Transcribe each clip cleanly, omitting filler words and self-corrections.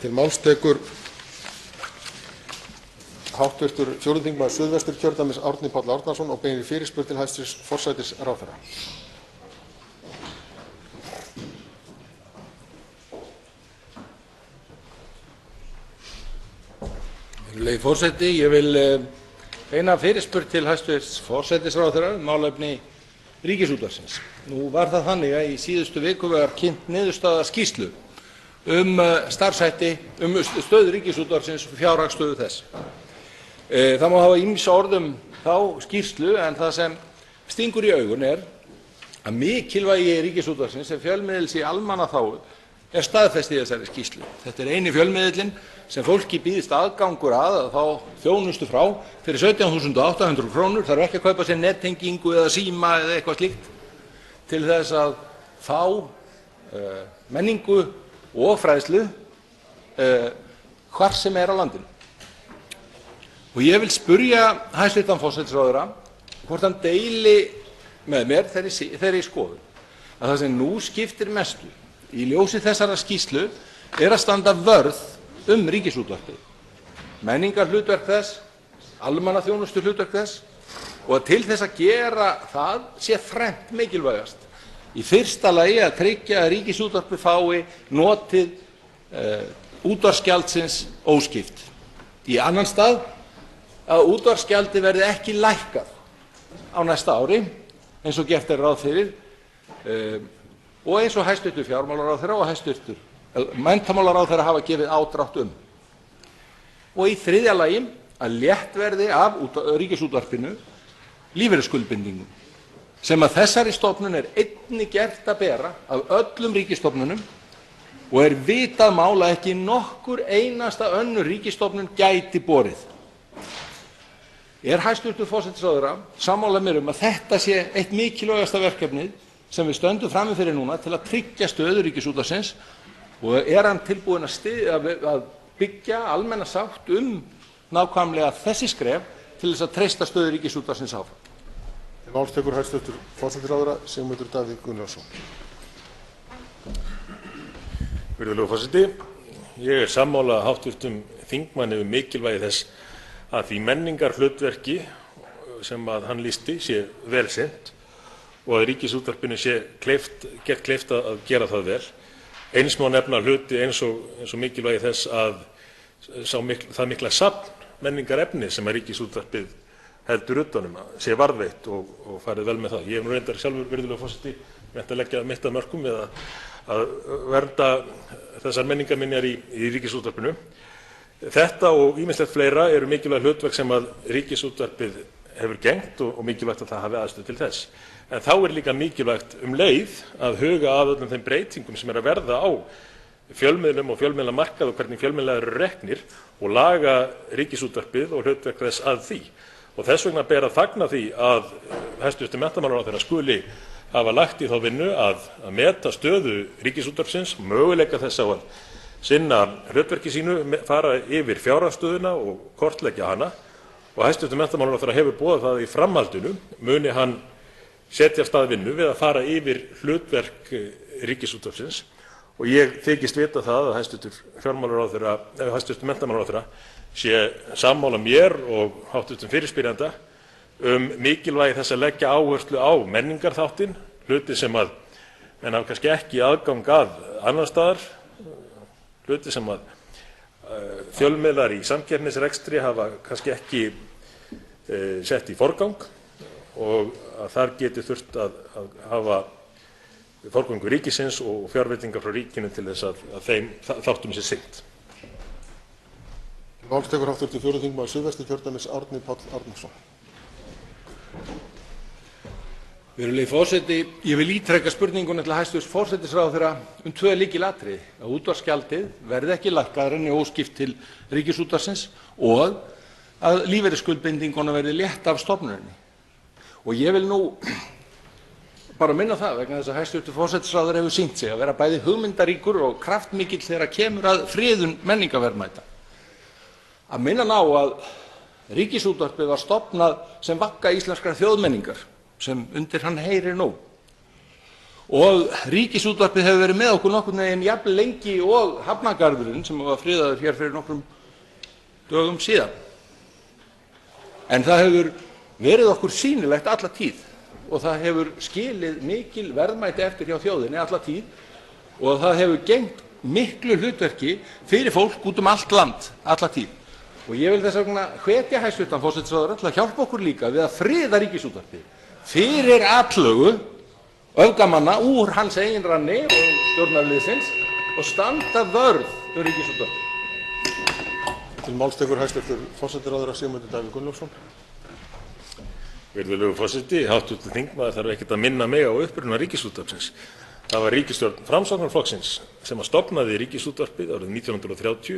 Til máls tekur hv. 4. þingmaður Suðvesturkjördæmis Árni Páll Árnason og beinir fyrirspurn til hæstv. Forsætisráðherra. Virðulegi forseti, ég vil beina fyrirspurn til hæstv. Forsætisráðherra málefni Ríkisútvarpsins. Nú var það þannig að í síðustu viku var kynnt niðurstaða skýrslu starfshætti, stöðu Ríkisútvarpsins og fjárhagsstöðu þess. Það má hafa ýmis orð þá skýrslu en það sem stingur í augun að mikilvægi Ríkisútvarpsins sem fjölmiðils í almannaþágu staðfest í þessari skýrslu. Þetta eini fjölmiðillinn sem fólki býðst aðgangur að fá þjónustu frá fyrir 17.800 kr. Þarf ekki að kaupa sér nettengingu eða síma eða eitthvað slíkt til þess að fá menningu og fræðslu hvar sem á landinu. Og ég vil spyrja hæstv. Forsætisráðherra hvort hann deili með mér þeirri skoðun að það sem nú skiptir mestu í ljósi þessarar skýrslu að standa vörð Ríkisútvarpið, menningarhlutverk þess, almannaþjónustuhlutverk þess og að til þess að gera það sé þrennt mikilvægast. Í fyrsta lagi að tryggja að Ríkisútvarpið fái notið útvarpsgjaldsins óskipt. Í annan stað að útvarpsgjaldið verði ekki lækkað á næsta ári eins og gert ráð fyrir og eins og hæstv. Fjármálaráðherra og hæstv. Menntamálaráðherra hafa gefið ádrátt Og í þriðja lagi að létt verði af Ríkisútvarpinu lífeyrisskuldbindingum sem að þessari stofnun einnig gert að bera af öllum ríkisstofnunum og vitað mál að ekki nokkur einasta önnur ríkisstofnun gæti borið. Hæstv. Forsætisráðherra sammála mér að þetta sé eitt mikilvægasta verkefnið sem við stöndum frammi fyrir núna til að tryggja stöðu Ríkisútvarpsins og hann tilbúinn að byggja almenna sátt nákvæmlega þessi skref til þess að treysta stöðu Ríkisútvarpsins áfram. Til máls tekur hæstv. forsætisráðherra Sigmundur Davíð Gunnlaugsson. Virðulegur forseti, ég sammála hv. þingmanni mikilvægi þess að því menningarhlutverki sem að hann lýsti sé vel sinnt og að Ríkisútvarpinu sé gert kleift að gera það vel. Eins má nefna hluti eins og mikilvægi þess að það mikla safn menningarefni sem að Ríkisútvarpið heldur utan sé varðveitt og farið vel með það. Ég hef nú reyndar sjálfur, virðulegur forseti, reynt að leggja mitt af mörkum við að vernda þessar menningarminjar í Ríkisútvarpinu. Þetta og ýmislegt fleira eru mikilvæg hlutverk sem að Ríkisútvarpið hefur gegnt og mikilvægt að það hafi aðstöðu til þess. En þá líka mikilvægt leið að huga að öllum þeim breytingum sem að verða á fjölmiðlum og fjölmiðlamarkaði og hvernig fjölmiðlar eru reknir og laga Ríkisútvarpið og hlutverk þess að því. Og þess vegna ber að fagna því að hæstv. Menntamálaráðherra skuli hafa lagt í þá vinnu að meta stöðu Ríkisútvarpsins, möguleika þess á að sinna hlutverki sínu, fara yfir fjárhagsstöðuna og kortleggja hana. Og hæstv. Menntamálaráðherra hefur boðað það í framhaldinu muni hann setja af stað vinnu við að fara yfir hlutverk Ríkisútvarpsins og ég þykist vita það að hæstv. Menntamálaráðherra sé sammála mér og hv. fyrirspyrjanda mikilvægi þess að leggja áherslu á menningarþáttinn, hluti sem að menn hafa kannski ekki aðgang að annars staðar, hluti sem að fjölmiðlar í samkeppnisrekstri hafa kannski ekki sett í forgang og að þar geti þurft að hafa forgöngu ríkisins og fjárveitingar frá ríkinu til þess að þeim þáttum sé sinnt. Til máls tekur hv. 4. þingmaður Suðvesturkjördæmis Árni Páll Árnason. Virðulegi forseti, ég vil ítreka spurninguna til hæstv. Forsætisráðherra tvö lykilatriði, að útvarpsgjaldið verði ekki lækkað renni óskipt til Ríkisútvarpsins og að lífeyrisskuldbindingunum verði létt af stofnuninni. Og ég vil nú bara minna það vegna þess að hæstv. Forsætisráðherra hefur sýnt sig að vera bæði hugmyndaríkur og kraftmikill þegar kemur að friðun menningarverðmæta. Að minna á að Ríkisútvarpið var stofnað sem vagga íslenskrar þjóðmenningar sem undir hann heyrir nú. og Ríkisútvarpið hefur verið með okkur nokkurn veginn jafn lengi og Hafnargarðurinn sem var friðaður hér fyrir nokkrum dögum síðan. En það hefur verið okkur sýnilegt alla tíð og það hefur skilið mikil verðmæti eftir hjá þjóðinni alla tíð og það hefur gegnt miklu hlutverki fyrir fólk út allt land alla tíð. Og ég vil þess vegna hvetja hæstv. Forsætisráðherra til að hjálpa okkur líka við að friða Ríkisútvarpið fyrir atlögu öfgamanna úr hans eigin ranni og stjórnarliðsins og standa vörð Ríkisútvarpið. Til máls tekur hæstv. Forsætisráðherra Sigmundur Davíð Gunnlaugsson. Virðulegur forseti, hv. þingmaður þarf ekkert að minna mig á uppruna Ríkisútvarpsins. Það var ríkisstjórn Framsóknarflokksins sem stofnaði Ríkisútvarpið árið 1930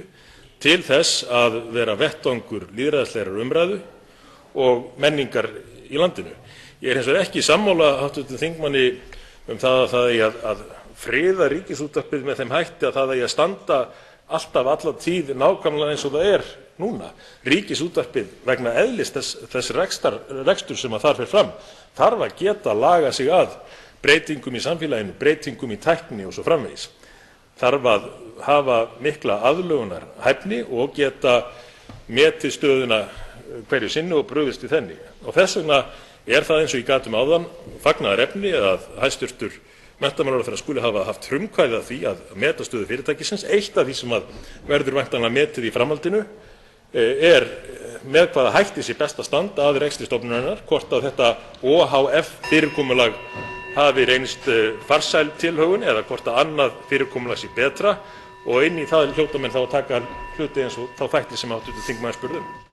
til þess að vera vettvangur lýðræðislegrar umræðu og menningar í landinu. Ég hins vegar ekki sammála hv. þingmanni það að það eigi að friða Ríkisútvarpið með þeim hætti að það eigi að standa alltaf alla tíð nákvæmlega eins og það er núna. Ríkisútvarpið vegna eðlis þess rekstur sem þar fer fram þarf að geta laga sig að breytingum í samfélaginu, breytingum í tækni og svo framvegis. Þarf að hafa mikla aðlögunarhæfni og geta metið stöðuna hverju sinni og brugðist við henni. Og þess vegna það eins og ég gat áðan fagnaðarefni að hæstv. Menntamálaráðherra skuli hafa haft frumkvæði að því að meta stöðu fyrirtækisins. Eitt af því sem verður væntanlega metið í framhaldinu með hvaða hætti sé best að standa að rekstri stofnunarinnar, hvort að þetta OHF fyrirkomulag hafi reynst farsæl tilhögun eða hvort að annað fyrirkomulag sé betra og inn í það hljóta menn þá að taka hluti eins og þá þætti sem hv. þingmaður spurði